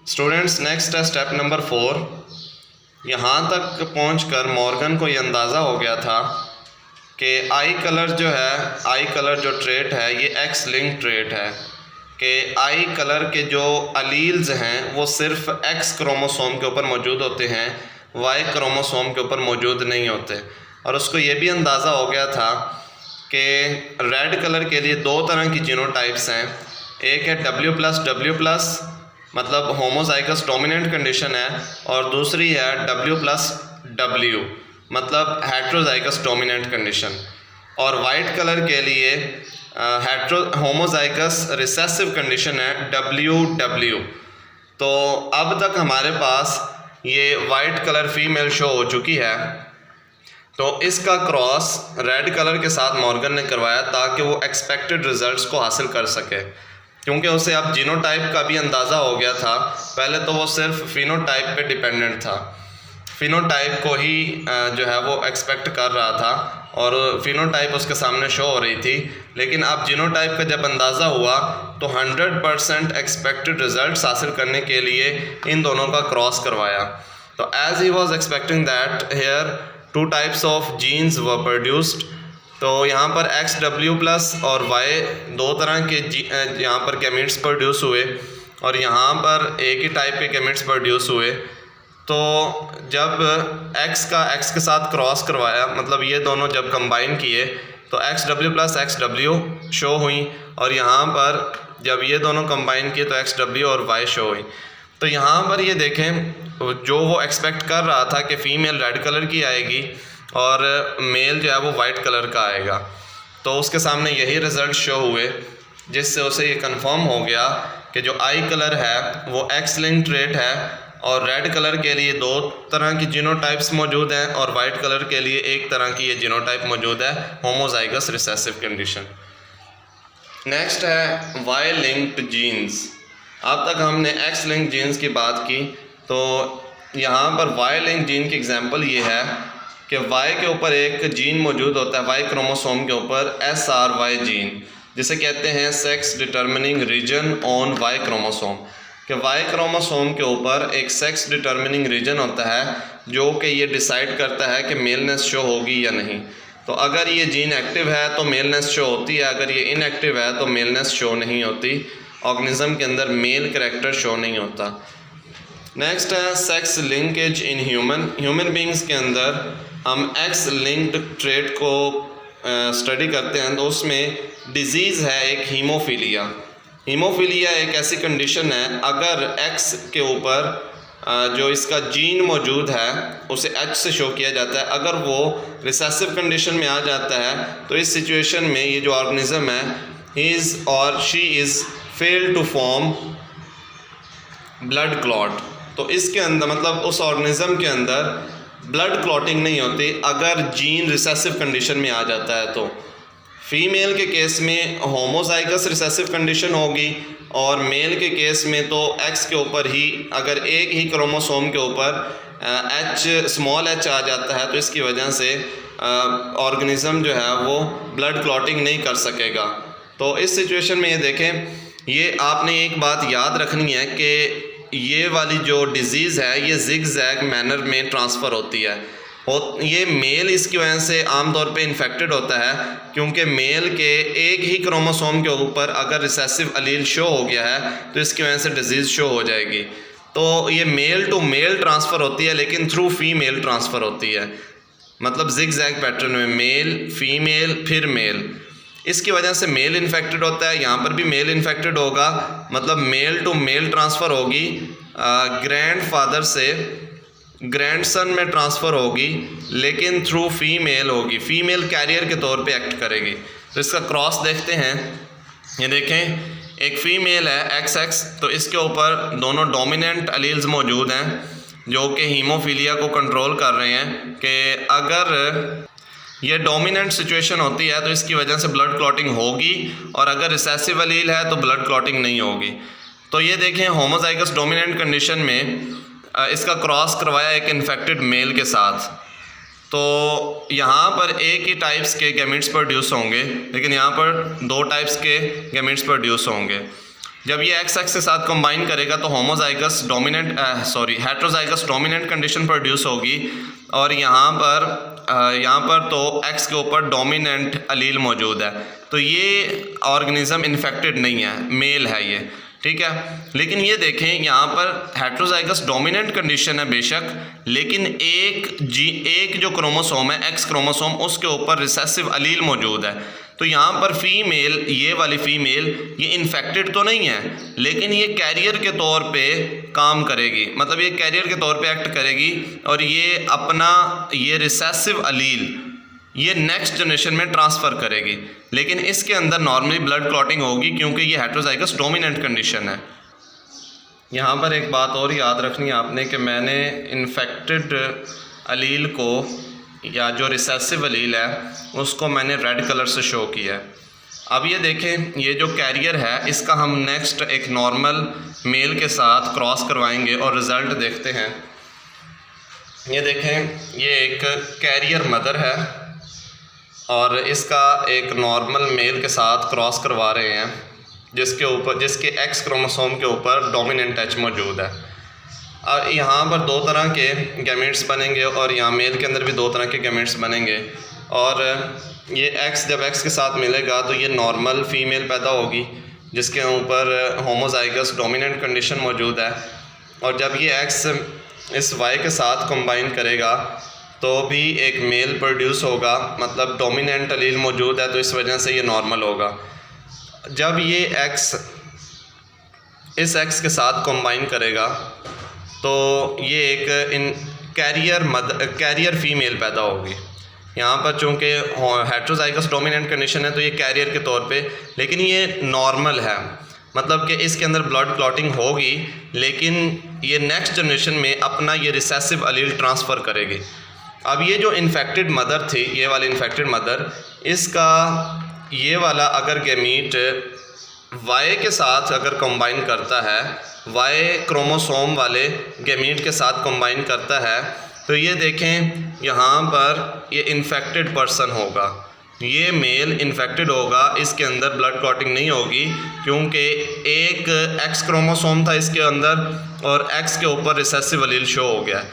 Students next है step number 4। यहाँ तक पहुँचकर मॉर्गन को ये अंदाज़ा हो गया था कि आई कलर जो ट्रेट है ये एक्स लिंक ट्रेट है कि आई कलर के जो अलील्स हैं वो सिर्फ एक्स क्रोमोसोम के ऊपर मौजूद होते हैं, वाई क्रोमोसोम के ऊपर मौजूद नहीं होते। और उसको ये भी अंदाज़ा हो गया था कि रेड कलर के लिए दो तरह की जीनोटाइप्स हैं, एक है W+W+ मतलब होमोजाइगस डोमिनेंट कंडीशन है, और दूसरी है W+W मतलब हेट्रोजाइगस डोमिनेंट कंडीशन। और वाइट कलर के लिए होमोजाइगस रिसेसिव कंडीशन है WW। तो अब तक हमारे पास ये वाइट कलर फीमेल शो हो चुकी है, तो इसका क्रॉस रेड कलर के साथ मॉर्गन ने करवाया ताकि वो एक्सपेक्टेड रिजल्ट्स को हासिल कर सके, क्योंकि उसे अब जीनोटाइप का भी अंदाज़ा हो गया था। पहले तो वो सिर्फ फिनोटाइप पे डिपेंडेंट था, फिनोटाइप को ही जो है वो एक्सपेक्ट कर रहा था और फिनोटाइप उसके सामने शो हो रही थी। लेकिन अब जीनोटाइप का जब अंदाज़ा हुआ तो 100% एक्सपेक्टेड रिजल्ट्स हासिल करने के लिए इन दोनों का क्रॉस करवाया। तो as he was expecting that here 2 types of genes were produced. तो यहाँ पर XW+ और Y दो तरह के यहाँ पर गैमेट्स प्रोड्यूस हुए और यहाँ पर एक ही टाइप के गैमेट्स प्रोड्यूस हुए। तो जब X के साथ क्रॉस करवाया, मतलब ये दोनों जब कंबाइन किए तो XW+ XW शो हुई, और यहाँ पर जब ये दोनों कंबाइन किए तो XW और Y शो हुई। तो यहाँ पर ये देखें, जो वो एक्सपेक्ट कर रहा था कि फ़ीमेल रेड कलर की आएगी और मेल जो है वो वाइट कलर का आएगा, तो उसके सामने यही रिज़ल्ट शो हुए, जिससे उसे ये कंफर्म हो गया कि जो आई कलर है वो एक्स लिंक ट्रेट है और रेड कलर के लिए दो तरह की जीनोटाइप्स मौजूद हैं और वाइट कलर के लिए एक तरह की ये जीनोटाइप मौजूद है, होमोजाइगस रिसेसिव कंडीशन। नेक्स्ट है वाई लिंक्ड जीन्स। अब तक हमने एक्स लिंक जीन्स की बात की, तो यहाँ पर वाई लिंक जीन की एग्जांपल ये है कि वाई के ऊपर एक जीन मौजूद होता है, वाई क्रोमोसोम के ऊपर SRY जीन, जिसे कहते हैं sex determining region on Y chromosome. कि वाई क्रोमोसोम के ऊपर एक सेक्स डिटर्मिनिंग रीजन होता है जो कि ये डिसाइड करता है कि मेलनेस शो होगी या नहीं। तो अगर ये जीन एक्टिव है तो मेलनेस शो होती है, अगर ये इनएक्टिव है तो मेलनेस शो नहीं होती, ऑर्गेनिज्म के अंदर मेल करैक्टर शो नहीं होता। नेक्स्ट है sex linkage in human beings के अंदर हम एक्स लिंक्ड ट्रेट को स्टडी करते हैं, तो उसमें डिजीज़ है एक हीमोफीलिया। हीमोफीलिया एक ऐसी कंडीशन है, अगर एक्स के ऊपर जो इसका जीन मौजूद है उसे H से शो किया जाता है, अगर वो रिसेसिव कंडीशन में आ जाता है तो इस सिचुएशन में ये जो ऑर्गेनिज्म है ही इज़ और she is fail to form blood clot. तो इसके अंदर मतलब उस ऑर्गेनिज्म के अंदर ब्लड क्लॉटिंग नहीं होती अगर जीन रिसेसिव कंडीशन में आ जाता है। तो फीमेल के केस में होमोजाइगस रिसेसिव कंडीशन होगी और मेल के केस में तो एक्स के ऊपर ही अगर एक ही क्रोमोसोम के ऊपर स्मॉल h आ जाता है तो इसकी वजह से ऑर्गेनिज्म जो है वो ब्लड क्लॉटिंग नहीं कर सकेगा। तो इस सिचुएशन में ये देखें, ये आपने एक बात याद रखनी है कि ये वाली जो डिज़ीज़ है ये जिग-जैग मैनर में ट्रांसफ़र होती है, और ये मेल इसकी वजह से आमतौर पे इन्फेक्टेड होता है, क्योंकि मेल के एक ही क्रोमोसोम के ऊपर अगर रिसेसिव अलील शो हो गया है तो इसकी वजह से डिज़ीज़ शो हो जाएगी। तो ये मेल टू मेल ट्रांसफ़र होती है लेकिन थ्रू फीमेल ट्रांसफ़र होती है, मतलब जिग-जैग पैटर्न में मेल फीमेल फिर मेल। इसकी वजह से मेल इन्फेक्टेड होता है, यहाँ पर भी मेल इन्फेक्टेड होगा, मतलब मेल टू मेल ट्रांसफ़र होगी, ग्रैंडफादर से ग्रैंडसन में ट्रांसफ़र होगी, लेकिन थ्रू फीमेल होगी, फीमेल कैरियर के तौर पे एक्ट करेगी। तो इसका क्रॉस देखते हैं, ये देखें एक फ़ीमेल है XX, तो इसके ऊपर दोनों डोमिनेंट अलील्स मौजूद हैं जो कि हीमोफीलिया को कंट्रोल कर रहे हैं कि अगर ये डोमिनेंट सिचुएशन होती है तो इसकी वजह से ब्लड क्लॉटिंग होगी, और अगर रिसेसिव अलील है तो ब्लड क्लॉटिंग नहीं होगी। तो ये देखें होमोजाइगस डोमिनेंट कंडीशन में इसका क्रॉस करवाया एक इन्फेक्टेड मेल के साथ, तो यहाँ पर एक ही टाइप्स के गैमेट्स प्रोड्यूस होंगे, लेकिन यहाँ पर 2 टाइप्स के गैमेट्स प्रोड्यूस होंगे। जब ये एक्स एक्स के साथ कंबाइन करेगा तो homozygous dominant heterozygous dominant condition produce होगी, और यहाँ पर तो एक्स के ऊपर डोमिनेंट अलील मौजूद है, तो ये ऑर्गेनिज्म इन्फेक्टेड नहीं है, मेल है ये, ठीक है। लेकिन ये देखें यहाँ पर हेट्रोजाइगस डोमिनेंट कंडीशन है बेशक, लेकिन एक जो क्रोमोसोम है एक्स क्रोमोसोम उसके ऊपर रिसेसिव अलील मौजूद है। तो यहाँ पर फीमेल, ये वाली फीमेल ये इन्फेक्टेड तो नहीं है, लेकिन ये कैरियर के तौर पे काम करेगी, मतलब ये कैरियर के तौर पे एक्ट करेगी, और ये अपना ये रिसेसिव अलील ये नेक्स्ट जनरेशन में ट्रांसफ़र करेगी। लेकिन इसके अंदर नॉर्मली ब्लड क्लॉटिंग होगी क्योंकि ये हेट्रोजाइगस डोमिनेंट कंडीशन है। यहाँ पर एक बात और याद रखनी है आपने कि मैंने इन्फेक्टेड अलील को या जो रिसेसिव अलील है उसको मैंने रेड कलर से शो किया है। अब ये देखें, ये जो कैरियर है इसका हम नेक्स्ट एक नॉर्मल मेल के साथ क्रॉस करवाएंगे और रिज़ल्ट देखते हैं। ये देखें, ये एक कैरियर मदर है और इसका एक नॉर्मल मेल के साथ क्रॉस करवा रहे हैं जिसके एक्स क्रोमोसोम के ऊपर डोमिनेंट एच मौजूद है। यहाँ पर दो तरह के गैमेट्स बनेंगे और यहाँ मेल के अंदर भी दो तरह के गैमेट्स बनेंगे, और ये एक्स जब एक्स के साथ मिलेगा तो ये नॉर्मल फीमेल पैदा होगी जिसके ऊपर होमोजाइगस डोमिनेंट कंडीशन मौजूद है, और जब ये एक्स इस वाई के साथ कंबाइन करेगा तो भी एक मेल प्रोड्यूस होगा, मतलब डोमिनेंट अलील मौजूद है तो इस वजह से ये नॉर्मल होगा। जब ये एक्स इस एक्स के साथ कंबाइन करेगा तो ये एक कैरियर फीमेल पैदा होगी। यहाँ पर चूँकि हेट्रोजाइगस डोमिनेंट कंडीशन है तो ये कैरियर के तौर पे, लेकिन ये नॉर्मल है, मतलब कि इसके अंदर ब्लड क्लॉटिंग होगी, लेकिन ये नेक्स्ट जनरेशन में अपना ये रिसेसिव अलील ट्रांसफ़र करेगी। अब ये जो इन्फेक्टेड मदर थी, ये वाली इन्फेक्टेड मदर, इसका ये वाला अगर गैमीट वाई के साथ अगर कंबाइन करता है, वाई क्रोमोसोम वाले गैमीट के साथ कंबाइन करता है, तो ये देखें यहाँ पर ये इन्फेक्टेड पर्सन होगा, ये मेल इन्फेक्टेड होगा, इसके अंदर ब्लड क्लॉटिंग नहीं होगी क्योंकि एक एक्स क्रोमोसोम था इसके अंदर और एक्स के ऊपर रिसेसिव अलील शो हो गया।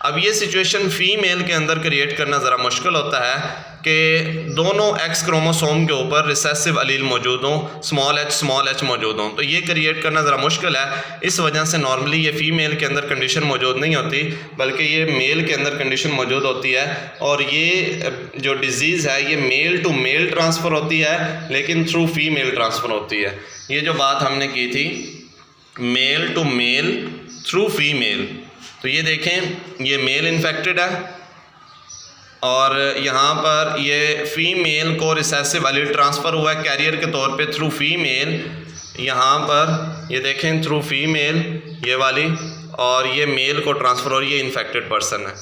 अब ये सिचुएशन फ़ीमेल के अंदर क्रिएट करना ज़रा मुश्किल होता है कि दोनों एक्स क्रोमोसोम के ऊपर रिसेसिव अलील मौजूद हों, स्मॉल एच मौजूद हों, तो ये क्रिएट करना ज़रा मुश्किल है। इस वजह से नॉर्मली ये फ़ीमेल के अंदर कंडीशन मौजूद नहीं होती, बल्कि ये मेल के अंदर कंडीशन मौजूद होती है, और ये जो डिज़ीज़ है ये मेल टू मेल ट्रांसफ़र होती है लेकिन थ्रू फीमेल ट्रांसफ़र होती है। ये जो बात हमने की थी male to male through female, तो ये देखें ये मेल इन्फेक्टेड है और यहाँ पर ये फ़ीमेल को रिसेसिव अलील ट्रांसफ़र हुआ है कैरियर के तौर पे थ्रू फीमेल। यहाँ पर ये देखें थ्रू फीमेल ये वाली, और ये मेल को ट्रांसफ़र हो रही है, इन्फेक्टेड पर्सन है।